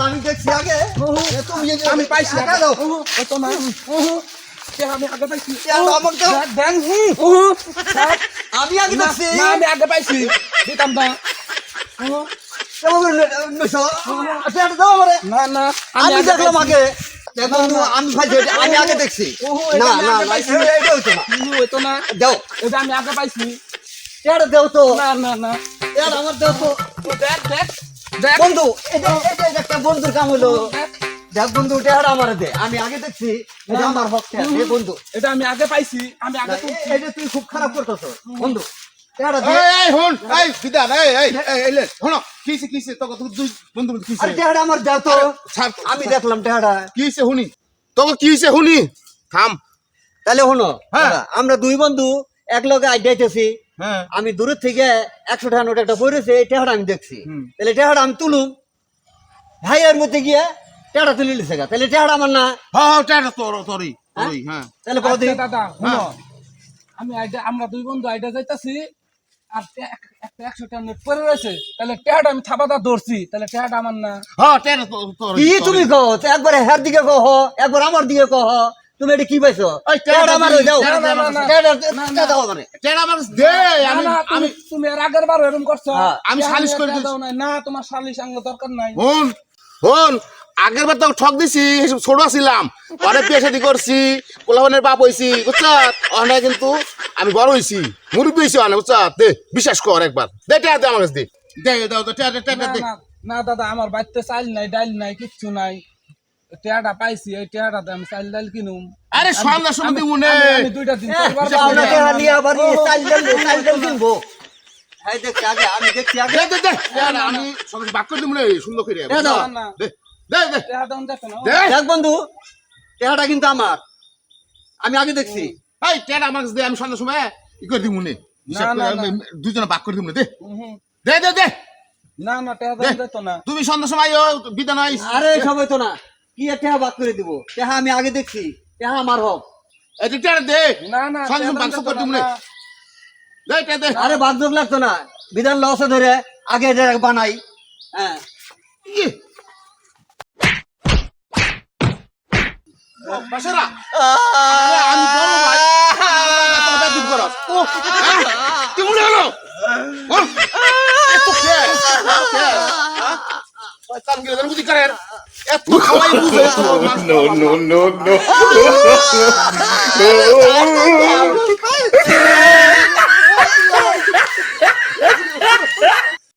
আমি দেখছি আগে তুমি আমি পাইছি টাকা দাও তো না আমি আগে পাইছি আমাকে দাও। দেন আমি আগে দেখছি না আমি আগে পাইছি দিতাম না টাকা দাও আমারে না না আমি আগে দেখলাম পাইছি। আগে বন্ধু আমি পাইছি আমি আগে দেখছি না না না এটা হইতো না হইতো না দাও এটা আমি আগে পাইছি টাকা দাও তো না না না টাকা আমার দাও তো দেখ দেখ দেখ বন্ধু এটা এটা একটা বন্ধুর কাম হলো দেখ বন্ধু টাকা আমারে দে আমি আগে দেখছি এটা আমার হক এ বন্ধু এটা আমি আগে পাইছি আমি আগে এটা তুই খুব খারাপ করতেছ বন্ধু টাকা দে এই হন এই বিদান এই লে শোনো কিছে তোকে দুই বন্ধু কিছে আরে টাকা আমার দাও তো ছাড় আমি দেখলাম টাকাটা কিছে হুনি তোকে কিছে হুনি থাম তাহলে হনো হ্যাঁ। আমরা দুই বন্ধু এক লগে আড্ডাইতেছি হ্যাঁ আমি দূরের থেকে 100 টাকা নোট একটা পড়েছে এই টাকাটা আমি দেখছি হুম। তাহলে টাকাটা আমি তুলুম ভাইয়ের মধ্যে গিয়ে টাকাটা তুলে নিছে গা তাহলে টাকাটা আমার না হ্যাঁ টাটা তোরই হ্যাঁ তাহলে কত দিন দাদা শুনো আমি আইডা আমরা দুই বন্ধু আইডা যাইতাছি আর একটা 100 টাকা নোট পড়ে রয়েছে তাহলে টেহাটা আমি থাবাটা ধরছি তাহলে টেহাটা আমার না হ্যাঁ টাটা তোর কি তুমি কও তো একবারে হের দিকে কহ একবার আমার দিকে কহ তুমি এটা কি পাইছো ওই টাকাটা আমার হয়ে যাও না, না, না, না। টাকাটা দাও আমারে টাটা আমার দে আমি না, আমি তুমি এর আগের বার এরকম করছো হ্যাঁ, আমি টেহা সালিশ নিয়ে করে টেহা দিয়েছি। দাও নাই। না তোমার সালিশ আঙ্গ দরকার নাই হন আগের বার তো ঠক দিছি এসব ছোট ছিলাম অনেক বিয়ে শাদী করছি পোলাপানের বাপ হইছি বুঝছ অনেক কিন্তু আমি বড় হইছি মুরব্বী হইছি অনেক বুঝছ দে বিশ্বাস কর একবার দে টাকা দে আমার কাছে দে দাও তো টাকা টাকা না, দে না, না দাদা আমার বাড়িতে চাল নাই ডাল নাই কিচ্ছু নাই টেহাটা পাইছি এই টেহাটাতে আমি চাল ডাল কিনুম আরে সন্ধ্যা সময় দিব নে আমি দুইটা দিন পর বার আমরা পাবো। টাকা নিয়ে আবার চাল ডাল কিনবো এই দেখছি আগে আমি দেখছি আগে দে দে দে টাকা আমি সব বাক করে দিব নে সুন্দর করে দে দাও। না, না। দে দে দে টেহা দাও দেখো না দে দেখ বন্ধু টাকাটা কিন্তু আমার আমি আগে দেখছি এই টাকা আমার কাছে দে আমি সন্ধ্যা সময় ই করে দিব নে হিসাব না, করে না। আমি দুজনে বাক করে দিব নে দে হুম। দে দে দে না না টেহা দাও দেখো না তুমি সন্ধ্যা সময় বিধান আইস আরে সবাই তো না কি টাকা বাক করে দিব টাকা আমি আগে দেখছি টাকা আমার হোক এই যে টাকা দে না না সন্ধ্যা টেহা বাক্স দাও করে দিব না, নে না। দে টাকা দে আরে বাগদোক লাগতো না বিধান লসে ধরে আগে এটা বানাই হ্যাঁ ইয়ে বাসরা আমি বড় ভাই কথা চুপ করো ও তুমি হলো ও এত কে কাম গেলে বুঝি করে এত খাওয়াই বুঝে no, no, no, no. ও